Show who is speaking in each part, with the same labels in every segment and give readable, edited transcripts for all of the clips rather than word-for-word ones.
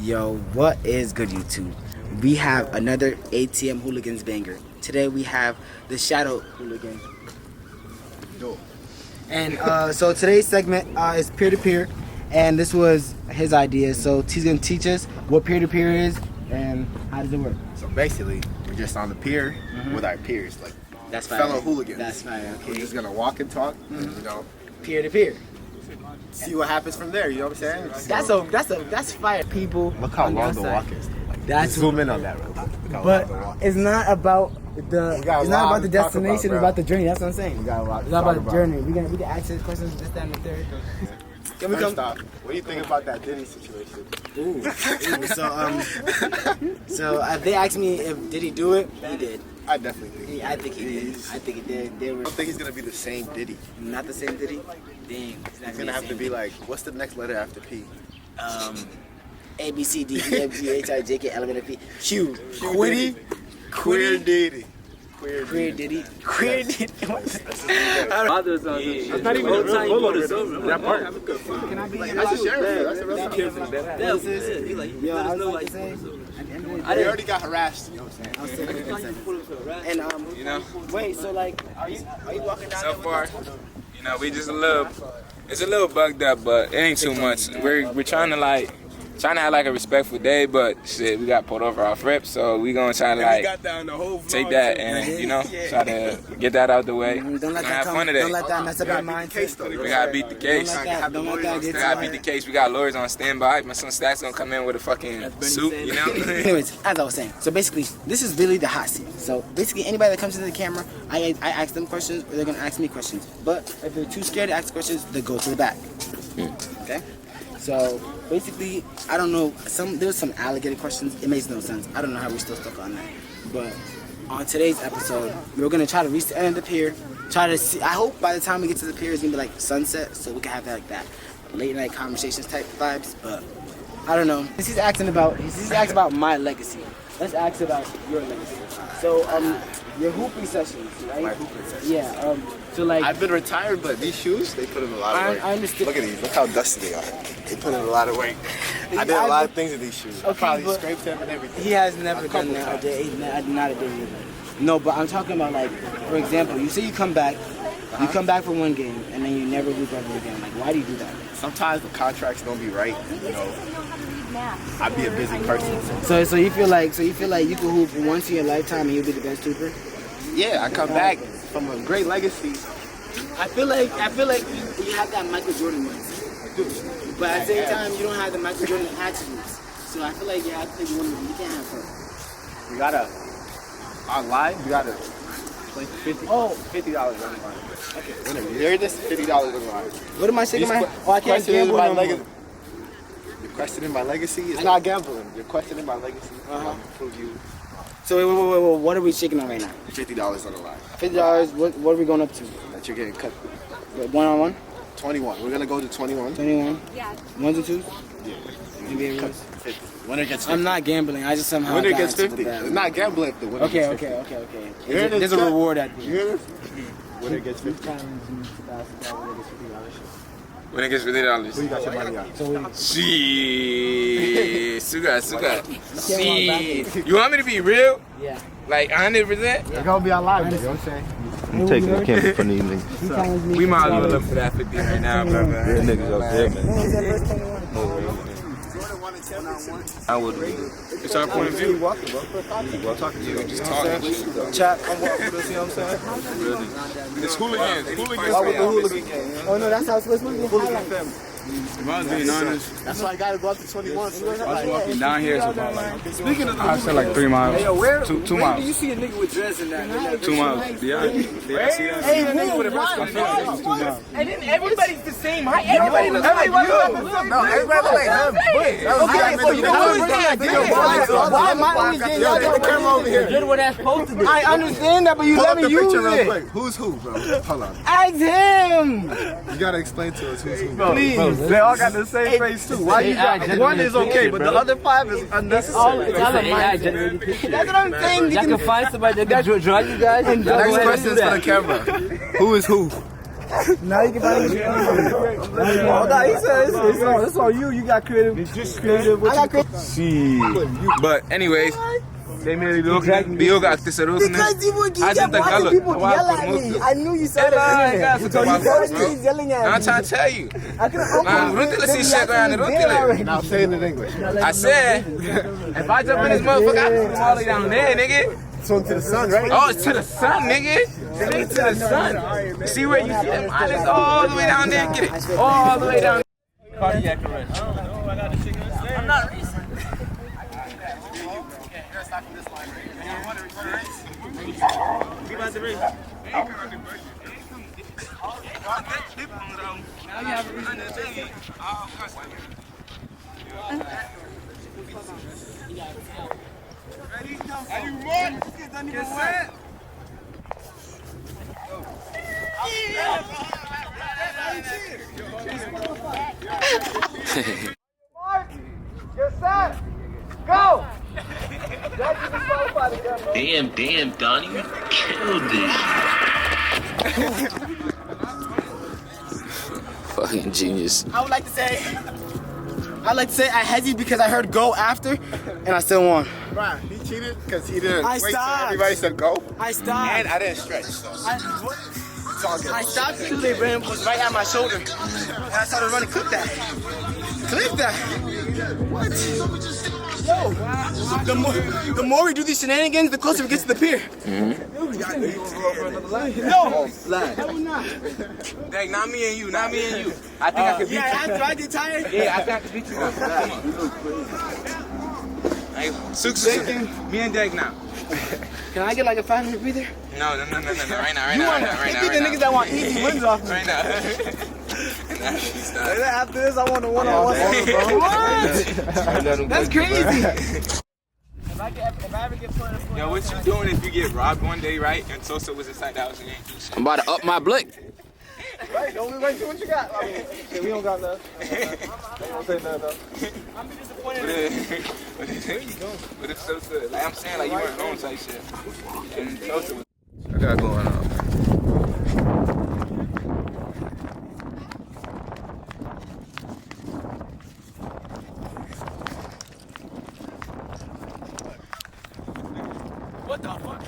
Speaker 1: Yo, what is good, YouTube? We have another ATM Hooligans banger. Today we have the Shadow Hooligan.
Speaker 2: Yo.
Speaker 1: And so today's segment is peer-to-peer, and this was his idea. So he's gonna teach us what peer-to-peer is and how does it work.
Speaker 2: So basically, we're just on the pier with our peers, like
Speaker 1: That's fine.
Speaker 2: fellow hooligans.
Speaker 1: That's fine. Okay.
Speaker 2: We're just gonna walk and talk, and,
Speaker 1: Peer-to-peer.
Speaker 2: see what happens from there. You know what I'm saying?
Speaker 1: That's fire. People.
Speaker 2: Look how
Speaker 1: on
Speaker 2: long
Speaker 1: the
Speaker 2: the
Speaker 1: outside.
Speaker 2: walk is. Like,
Speaker 1: That's
Speaker 2: zoom in on that real quick. Look how long
Speaker 1: But
Speaker 2: the walk is.
Speaker 1: it's not about the. It's
Speaker 2: got a
Speaker 1: not
Speaker 2: lot
Speaker 1: about the
Speaker 2: to talk
Speaker 1: destination.
Speaker 2: about,
Speaker 1: It's
Speaker 2: bro.
Speaker 1: about the journey. That's what I'm saying.
Speaker 2: We got a lot
Speaker 1: It's
Speaker 2: to
Speaker 1: not
Speaker 2: talk
Speaker 1: about the
Speaker 2: about.
Speaker 1: journey. We can ask his questions. This, that, and the third. Can we
Speaker 2: First
Speaker 1: come?
Speaker 2: off, what do you think about that Diddy situation?
Speaker 1: So they asked me if did he do it? He did.
Speaker 2: I definitely think.
Speaker 1: I think he did. I think he did. They were
Speaker 2: I don't think he's gonna be the same Diddy.
Speaker 1: not the same Diddy. Dang.
Speaker 2: It's gonna have to be like, what's the next letter after P?
Speaker 1: A B C D E F G H I J K L M N O P Q.
Speaker 2: Quiddy? Queer Diddy.
Speaker 1: Queer Diddy. Queer Diddy.
Speaker 2: That's not even a real bullet. That part.
Speaker 1: Can I be?
Speaker 2: That's a sheriff. That's a real sheriff.
Speaker 1: Yo, I was about to say. At the end of the
Speaker 2: They
Speaker 1: day,
Speaker 2: already got harassed. You know what I'm saying?
Speaker 1: I was saying. And
Speaker 3: You know,
Speaker 1: wait. So like, are you walking down?
Speaker 3: so far, you know, we just it's a little bugged up, but it ain't too much. We're trying to have like a respectful day, but shit, we got pulled over off rip, so we gonna try to like take that and try to get that out the way.
Speaker 1: Don't let
Speaker 3: have
Speaker 1: that
Speaker 3: fun
Speaker 1: come.
Speaker 3: today.
Speaker 1: Don't let that mess up your mindset.
Speaker 3: We gotta beat the case.
Speaker 1: Don't let that. Don't let that
Speaker 3: We
Speaker 1: get
Speaker 3: gotta
Speaker 1: to
Speaker 3: beat the case. We got lawyers on standby. My son Stacks gonna come in with a fucking suit, you know.
Speaker 1: Anyways, as I was saying, so basically, this is really the hot seat. So basically, anybody that comes into the camera, I ask them questions, or they're gonna ask me questions. But if they're too scared to ask questions, they go to the back. Okay. So basically, I don't know. There's some alligator questions. It makes no sense. I don't know how we're still stuck on that. But on today's episode, we're gonna try to reach the end of the pier. Try to see. I hope by the time we get to the pier, it's gonna be like sunset, so we can have that late night conversations type vibes. But I don't know. He's asking about my legacy. Let's ask about your legacy. So your hooping sessions, right?
Speaker 2: My hooping sessions.
Speaker 1: Yeah. So like.
Speaker 2: I've been retired, but these shoes, they put in a lot of work.
Speaker 1: I understand.
Speaker 2: Look at these. Look how dusty they are. They put in a lot of work. I did a lot of things with these shoes. I
Speaker 1: Okay,
Speaker 2: probably
Speaker 1: but
Speaker 2: scraped them and everything.
Speaker 1: He has never done that. Not a day either. No, but I'm talking about like, for example, you say you come back for one game, and then you never hoop ever again. Like, why do you do that?
Speaker 2: Sometimes the contracts don't be right. You know, I be a busy person.
Speaker 1: So you feel like you can hoop once in your lifetime and you'll be the best hooper?
Speaker 2: Yeah, I come back from a great legacy.
Speaker 1: I feel like you have that Michael Jordan mindset, but at the same time you don't have the Michael Jordan attributes. So I feel like you have to pick one of them. You can't have both.
Speaker 2: We gotta online. We gotta play $50 online. Okay, whenever you hear this, $50 online.
Speaker 1: What am I shaking my? Oh, I can't gamble no more.
Speaker 2: You're questioning my legacy. It's not gambling. You're questioning my legacy. I'm prove you.
Speaker 1: So wait, what are we shaking on right now?
Speaker 2: $50 on the line.
Speaker 1: $50. What are we going up to?
Speaker 2: That you're getting cut.
Speaker 1: 1-on-1?
Speaker 2: 21. We're gonna go to 21.
Speaker 1: 21? Yeah. Ones and twos?
Speaker 2: Yeah.
Speaker 1: NBA rules?
Speaker 2: 50. Winner gets 50.
Speaker 1: I'm not gambling. I just somehow
Speaker 2: Winner
Speaker 1: got
Speaker 2: gets
Speaker 1: into the
Speaker 2: 50.
Speaker 1: bag.
Speaker 2: It's not gambling if the winner gets 50.
Speaker 1: Okay. There's a reward at the
Speaker 2: You hear this? Winner gets 50.
Speaker 3: When it gets $50.
Speaker 2: Who you got your money on?
Speaker 3: Shit, suga. Shit. You want me to be real?
Speaker 1: Yeah.
Speaker 3: Like 100%?
Speaker 2: It's gonna be on live, you know what I'm saying?
Speaker 4: I'm taking the camera from these niggas.
Speaker 3: We might as well look for that 50 right now, brother.
Speaker 4: Real niggas up there, man.
Speaker 3: I would be. It's our point of view.
Speaker 2: Walking, bro. Well, talking to you.
Speaker 3: We just talking shit though.
Speaker 1: Chat, I'm walking with us, you know what I'm saying?
Speaker 3: Really. It's hooligans.
Speaker 2: Walk with the hooligan gang, man.
Speaker 1: Oh no, that's how it's supposed to be.
Speaker 2: Hooligan family.
Speaker 5: If I was being honest,
Speaker 2: That's why I gotta go up to 21. So
Speaker 5: I was walking down here, it's about like,
Speaker 2: speaking of the
Speaker 5: I said like 3 miles.
Speaker 2: Hey, yo, where
Speaker 5: 2 miles.
Speaker 2: you see a nigga with dreads in that?
Speaker 5: 2 miles. Yeah. Did I see that?
Speaker 2: Hey, nigga with a vest on.
Speaker 1: And then everybody's the same height. Everybody looks like you.
Speaker 2: No, everybody look like him. Why am I always getting y'all the camera over here?
Speaker 1: You're what that's supposed to be. I understand that, but you
Speaker 2: Pull
Speaker 1: let
Speaker 2: up the
Speaker 1: me use
Speaker 2: picture real
Speaker 1: it.
Speaker 2: quick. Who's who, bro? Hold on.
Speaker 1: Ask him.
Speaker 2: You gotta explain to us who's who.
Speaker 5: Please. They all got the same face too. Why you got one is okay, but the other 5 is unnecessary.
Speaker 1: That's what I'm saying. You can
Speaker 6: find somebody that can draw you guys.
Speaker 2: Next question is for the camera. Who is who?
Speaker 1: Now you can find it.
Speaker 5: Oh, no, he said it's on you. You got creative. It's just creative.
Speaker 1: I got creative.
Speaker 3: Sí. But anyways, Biyoga aktisarusin.
Speaker 1: Because you kept
Speaker 3: Agent
Speaker 1: watching
Speaker 3: Tagalog.
Speaker 1: people yell at me. I knew you said it.
Speaker 3: So
Speaker 1: So you heard me yelling at me.
Speaker 3: I'm trying to tell you.
Speaker 1: I could have
Speaker 2: Now say it in English.
Speaker 3: I said, if I jump in this motherfucker, I can fall all the way down there, nigga.
Speaker 2: So to the sun, right?
Speaker 3: Oh, it's to the sun, nigga. Straight to the sun. See where you see them islands all the way down there? Get it. All the way down there. Cardiac arrest. I'm not racing. We about to race. Now you have a reason to take it. Ready? Are you ready? Don't even wait.
Speaker 5: Get set. Go.
Speaker 6: Damn, Donnie, you killed this.
Speaker 7: Fucking genius.
Speaker 1: I would like to say, I hesitated because I heard go after, and I still won.
Speaker 2: Right, he cheated because he didn't
Speaker 1: I
Speaker 2: wait till
Speaker 1: stopped.
Speaker 2: everybody said go.
Speaker 1: I stopped.
Speaker 2: And I didn't stretch, so.
Speaker 1: I stopped until they ran was right at my shoulder, and I started running. Clip that. What? No. The more we do these shenanigans, the closer we get to the pier. No. Hell no.
Speaker 3: Dang, not me and you. I think I could beat you.
Speaker 1: After I get tired.
Speaker 3: Yeah, I think I could beat you. Come on. Hey, Suk, me and Dag now.
Speaker 1: Can I get like a 5-minute breather?
Speaker 3: No. Right now.
Speaker 1: The niggas that want easy wins off me.
Speaker 3: Right now.
Speaker 5: After this, I want a one-on-one.
Speaker 1: What? That's crazy. If I ever get put in a
Speaker 3: Yo, what you doing if you get robbed one day, right? And Sosa was inside the house and you ain't do shit.
Speaker 7: I'm about to up my blick.
Speaker 5: Right, don't wait till what you got. I mean, we don't got nothing. Don't say nothing though.
Speaker 1: I'm disappointed.
Speaker 3: Where you going? But if Sosa, like I'm saying, like you weren't home type shit. And Sosa was. I got going on.
Speaker 1: What the fuck?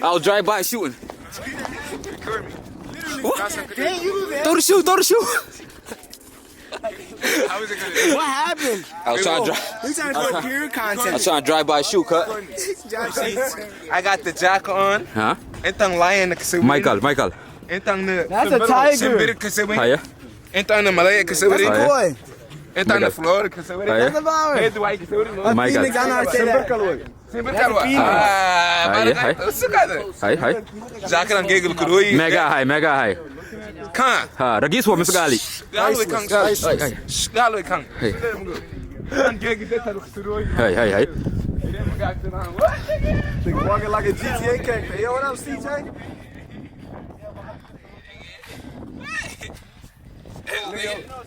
Speaker 7: I was driving by shooting.
Speaker 3: Record me.
Speaker 1: Dang, you there?
Speaker 7: Throw the shoe.
Speaker 3: How was it gonna
Speaker 1: What happened?
Speaker 7: I was trying to drive.
Speaker 1: We trying to put pure
Speaker 7: I was
Speaker 1: content.
Speaker 7: trying to drive by shoe cut.
Speaker 3: I got the jacket on.
Speaker 7: Huh?
Speaker 3: Entang lion na kasawin.
Speaker 7: Michael.
Speaker 3: Entang na.
Speaker 1: That's a tiger.
Speaker 3: Simbir kasawin.
Speaker 7: Hiya.
Speaker 3: Entang na Malaya kasawin.
Speaker 7: Hiya.
Speaker 1: Boy,
Speaker 3: Entang na Florida kasawin.
Speaker 7: Hiya.
Speaker 1: that's a flower.
Speaker 3: Hey, Dwight kasawin.
Speaker 7: Michael.
Speaker 1: Phoenix, I know how to say that.
Speaker 3: Simbir kalwa.
Speaker 7: Hi. Hi.
Speaker 3: Jacket ang giggle kuruy.
Speaker 7: Mega high.
Speaker 3: Kan.
Speaker 7: Ha, ragis wa misgali.
Speaker 3: Galoy kang.
Speaker 7: Hey.
Speaker 3: Galoy kang.
Speaker 7: Hey.
Speaker 3: Kan giggle deta kuruy.
Speaker 7: Hey.
Speaker 5: Nigga walking like a GTA character. Yo, what up, CJ?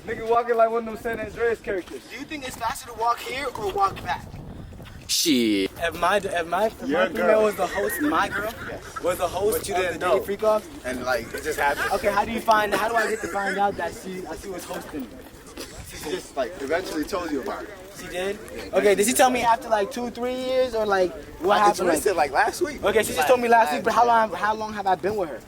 Speaker 5: Nigga walking like one of them San Andreas characters.
Speaker 1: Do you think it's faster to walk here or walk back?
Speaker 7: Shit.
Speaker 1: If my female was the host, my girl was the host
Speaker 2: But you
Speaker 1: of
Speaker 2: didn't
Speaker 1: the
Speaker 2: know.
Speaker 1: Daily Freak Off.
Speaker 2: And like, it just happened.
Speaker 1: Okay, how do I get to find out that she was hosting?
Speaker 2: She just like eventually told you about it.
Speaker 1: She did? Okay, did she tell me after like 2-3 years or like what
Speaker 2: It's
Speaker 1: happened?
Speaker 2: recent, like last week.
Speaker 1: Okay, she just told me last week, but how long have I been with her?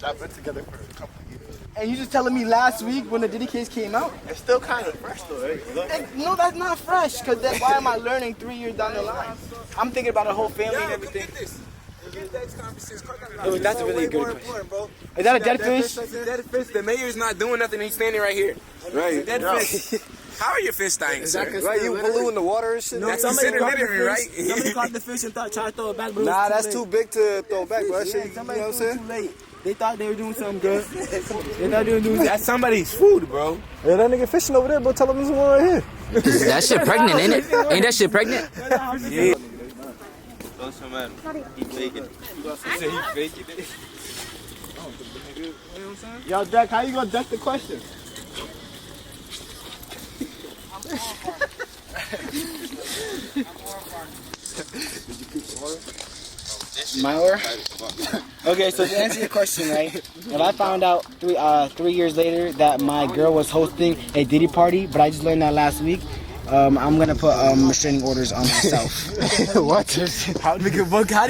Speaker 2: I've been together for a couple of years.
Speaker 1: And you just telling me last week when the Diddy case came out?
Speaker 2: It's still kind of fresh though, right?
Speaker 1: No, that's not fresh, because why am I learning 3 years down the line? I'm thinking about the whole family and everything. That's a really good question. Is that a dead fish?
Speaker 3: Dead fish. The mayor's not doing nothing. He's standing right here.
Speaker 5: Right.
Speaker 3: Dead fish. How are your fish dying, sir?
Speaker 5: Right, you blew in the water and shit?
Speaker 3: That's
Speaker 1: somebody
Speaker 3: considered
Speaker 1: caught the
Speaker 3: littering, right?
Speaker 1: fish. Somebody caught the fish and tried to throw it back, but it was
Speaker 5: Nah,
Speaker 1: too
Speaker 5: that's
Speaker 1: late.
Speaker 5: too big to throw back, bro. That shit, you know
Speaker 1: Somebody
Speaker 5: what I'm
Speaker 1: threw it
Speaker 5: saying?
Speaker 1: too late. They thought they were doing something good. They thought they were doing
Speaker 3: That's somebody's food, bro.
Speaker 5: Yeah, that nigga fishing over there, bro. Tell him there's one right here.
Speaker 7: That shit pregnant, ain't it? Ain't that shit pregnant?
Speaker 3: Yeah. He faking it. He said he faking it.
Speaker 5: Yo, Jack, how you gonna duck the question?
Speaker 1: My or? Okay, so to answer your question, right? If I found out 3 years later that my girl was hosting a Diddy party, but I just learned that last week, I'm gonna put restraining orders on myself.
Speaker 2: What?
Speaker 1: How do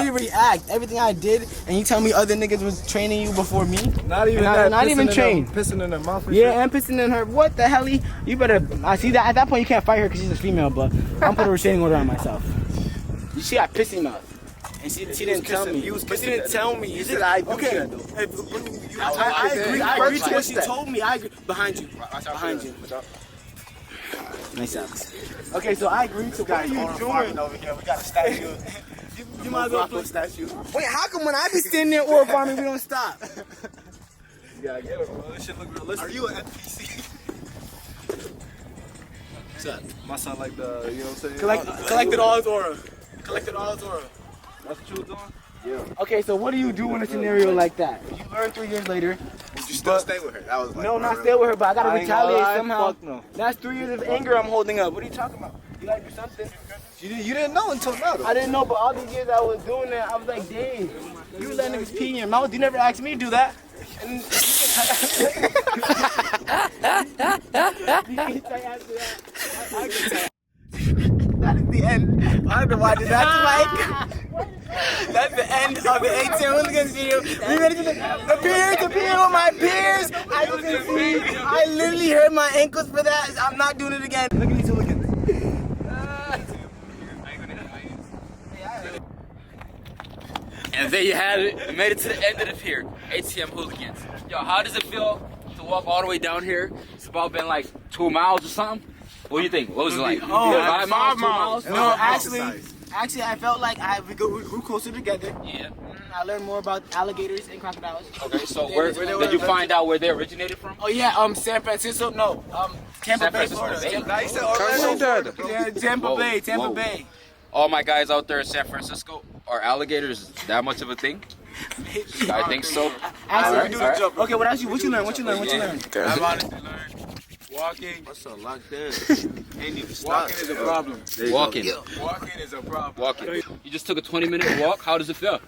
Speaker 1: you react? Everything I did, and you tell me other niggas was training you before me?
Speaker 5: Not even
Speaker 1: Not even trained.
Speaker 5: Pissing in her mouth. And
Speaker 1: Yeah, and pissing in her. What the hell? You better. I see that. At that point, you can't fight her because she's a female. But I'm putting a restraining order on myself. She got pissy mouth, and she didn't tell me. But she didn't tell me. You said I okay. I agree to what she told me. I agree. Behind you. Behind you. Nice socks. Okay, so I agree to what are you doing over here? We got a statue. You might as well put a statue. Wait, how come when I be standing there or farming, we don't stop?
Speaker 5: You gotta get it, bro. This shit look realistic. Are you an NPC?
Speaker 1: What's up?
Speaker 5: My son like the, you know what I'm saying?
Speaker 1: Collected all his aura. Collected all his aura.
Speaker 5: That's what you was doing?
Speaker 2: Yeah.
Speaker 1: Okay, so what do you do in a scenario like that? You learn 3 years later.
Speaker 2: Did you still stay with her? That was like,
Speaker 1: No, not stay with her, but I gotta
Speaker 5: I ain't gonna
Speaker 1: retaliate
Speaker 5: lie,
Speaker 1: somehow.
Speaker 5: fuck no.
Speaker 1: That's 3 years of anger I'm holding up. What are you talking about? You gotta do something.
Speaker 2: You didn't know until now, though.
Speaker 1: I didn't know, but all these years I was doing that, I was like, dang, you letting niggas pee in your mouth. You never asked me to do that. And you can tell after that. I can tell. That is the end. I don't know why I did that to Mike. That's the end of the Atm Hooligans video. We ready to the peers with my peers. As you can see, I literally hurt my ankles for that. I'm not doing it again. Look at these hooligans.
Speaker 7: And there you have it. We made it to the end of the pier. ATM Hooligans. Yo, how does it feel to walk all the way down here? It's about been like 2 miles or something. What do you think? What was it like?
Speaker 1: Oh,
Speaker 7: 5 miles, 2 miles?
Speaker 1: No, actually, I felt like we grew closer together.
Speaker 7: Yeah.
Speaker 1: I learned more about alligators and crocodiles.
Speaker 7: Okay, so where did you find out where they originated from?
Speaker 1: Oh yeah, San Francisco. No, Tampa Bay, Florida. Tampa Bay, Tampa Bay.
Speaker 7: All my guys out there in San Francisco, are alligators that much of a thing? I think so.
Speaker 1: Actually, okay, what else? What you learn? What you learn?
Speaker 3: I've honestly learned walking.
Speaker 2: What's up, locked in? Ain't even
Speaker 3: Walking is a problem.
Speaker 7: Walking.
Speaker 3: Walking is a problem.
Speaker 7: Walking. You just took a 20-minute walk. How does it feel?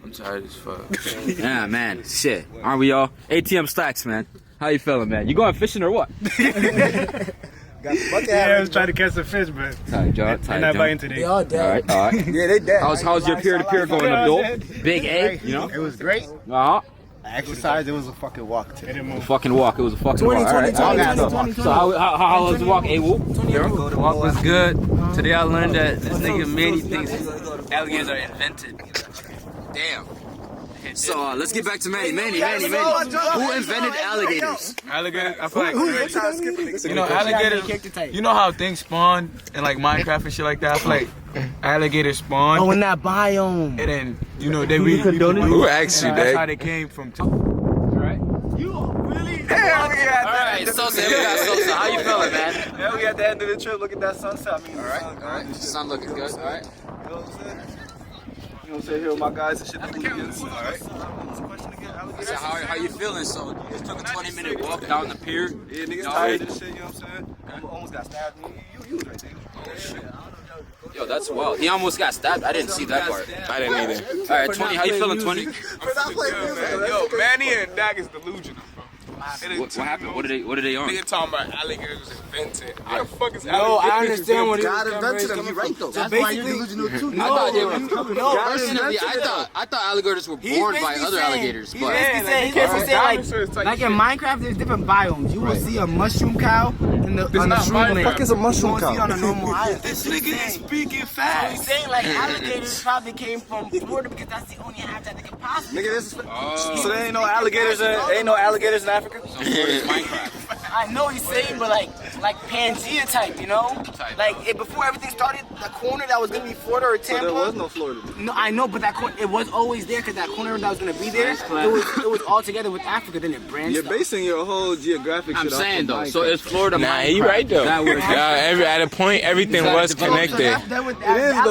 Speaker 3: I'm tired as fuck.
Speaker 7: Yeah, man. Shit. Aren't we all? ATM Stacks, man. How you feeling, man? You going fishing or what?
Speaker 5: Yeah, I was trying to catch some fish, but they're not biting today.
Speaker 1: They all dead.
Speaker 7: All right.
Speaker 2: Yeah, they dead.
Speaker 7: How's your peer-to-peer going, Abdul? Big A, you know?
Speaker 2: It was great.
Speaker 7: Uh-huh.
Speaker 2: I exercised. It was a fucking walk today.
Speaker 7: It was a fucking walk. It was a fucking walk. All right. So how was the walk, A-Woo?
Speaker 8: The walk was good. Today I learned that this nigga Manny thinks alligators are invented.
Speaker 7: Damn. So let's get back to Manny. Manny. Who invented alligators?
Speaker 3: Alligators, I feel like you know alligators. You know how things spawn in like Minecraft and shit like that. I feel like alligators spawn.
Speaker 1: Oh, in that biome.
Speaker 3: And then you know they really.
Speaker 4: Who asked you,
Speaker 3: That's
Speaker 4: Dave?
Speaker 3: how they came from.
Speaker 7: Right.
Speaker 1: You really?
Speaker 7: All right, Sosa, we got Sosa. How you feeling, man?
Speaker 5: Yeah, we at the end of the trip. Look at that sunset. I mean,
Speaker 7: All right. Sun looking good. All right.
Speaker 5: You know what I'm saying? You know what I'm saying? Here with my guys and shit. All right.
Speaker 7: So how you feeling? So you just took a 20-minute walk down the pier.
Speaker 5: Yeah, niggas tired of this shit. You know what I'm saying? Almost got stabbed. You was right there.
Speaker 7: Oh shit. Yo, that's wild. He almost got stabbed. I didn't see that part.
Speaker 4: I didn't either.
Speaker 7: All right, 20. How you feeling, 20?
Speaker 3: Yo, Manny and Dak is delusional, bro.
Speaker 7: What happened? What are they on?
Speaker 3: Nigga talking about alligators was invented. How the fuck is
Speaker 1: No,
Speaker 3: alligators?
Speaker 1: I understand what
Speaker 2: God invented them. You're right, though. That's why you're delusional, too.
Speaker 7: I thought alligators were born by other alligators,
Speaker 1: He's
Speaker 7: but
Speaker 1: basically saying like in Minecraft, there's different biomes. You will see a mushroom cow on the shroom layer.
Speaker 2: What is a mushroom
Speaker 1: You won't see
Speaker 2: cow?
Speaker 1: on a normal island.
Speaker 3: This nigga is speaking
Speaker 1: So
Speaker 3: fast.
Speaker 1: he's saying like alligators probably came from Florida because that's the only habitat they could possibly.
Speaker 2: Nigga, this is.
Speaker 5: So there ain't no alligators in Africa?
Speaker 1: I know what he's saying, but like Pangea type, you know? Before everything started, the corner that was gonna be Florida or Tampa.
Speaker 2: There was no Florida.
Speaker 1: No, I know, but that corner, it was always there because that corner that was gonna be there, it was all together with Africa. Then it branched.
Speaker 5: You're basing your whole geographic
Speaker 7: I'm
Speaker 5: shit off
Speaker 7: saying
Speaker 5: of
Speaker 7: though.
Speaker 5: Minecraft.
Speaker 7: So it's Florida.
Speaker 4: Nah,
Speaker 7: Minecraft.
Speaker 4: he right though.
Speaker 7: That word.
Speaker 4: At a point, everything was connected.
Speaker 5: It is though,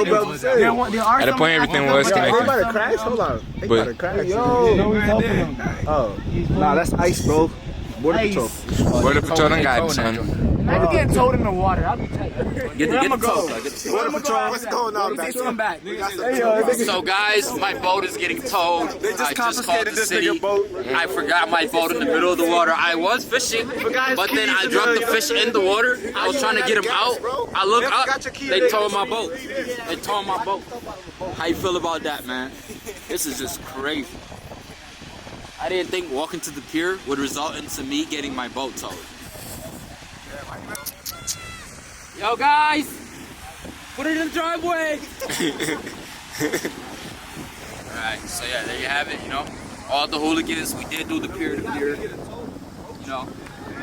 Speaker 5: bro.
Speaker 4: At a point, everything was
Speaker 2: They
Speaker 4: connected.
Speaker 2: about to crash? Hold on. They
Speaker 4: But-
Speaker 2: about to crash.
Speaker 5: Oh, nah, that's ice, bro. Border Patrol.
Speaker 4: Border Patrol done got it, son.
Speaker 5: Maybe getting towed in the water. I'll be tight.
Speaker 7: Get the tow. Get the tow.
Speaker 2: What's going on back there?
Speaker 7: So guys, my boat is getting towed. I just called the city. I forgot my boat in the middle of the water. I was fishing, but then I dropped the fish in the water. I was trying to get him out. I look up, they towed my boat. They towed my boat. How you feel about that, man? This is just crazy. I didn't think walking to the pier would result into me getting my boat towed. Yo guys, put it in the driveway. Alright, so yeah, there you have it, you know. All the hooligans, we did do the peer-to-peer. You know,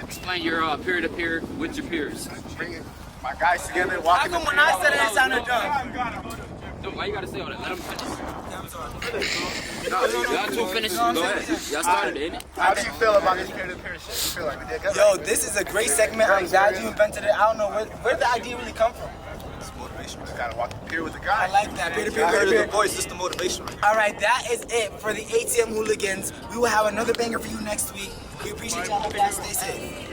Speaker 7: explain your peer-to-peer with your peers.
Speaker 2: Bringing my guys together, walking.
Speaker 1: How come when I said it, it sounded dumb?
Speaker 7: Dude, why you gotta say all that? Let them finish. No, y'all two finished. Go ahead. Y'all started it, innit?
Speaker 2: How do you feel about this peer-to-peer shit? You feel like we did good?
Speaker 1: Yo, this is a great segment. I'm glad you invented it. I don't know where did the idea really come from.
Speaker 2: It's motivation. You gotta walk the pier with the
Speaker 1: I
Speaker 2: guys.
Speaker 1: like that.
Speaker 2: I heard the voice, just the motivation.
Speaker 1: All right, that is it for the ATM Hooligans. We will have another banger for you next week. We appreciate y'all. Stay safe.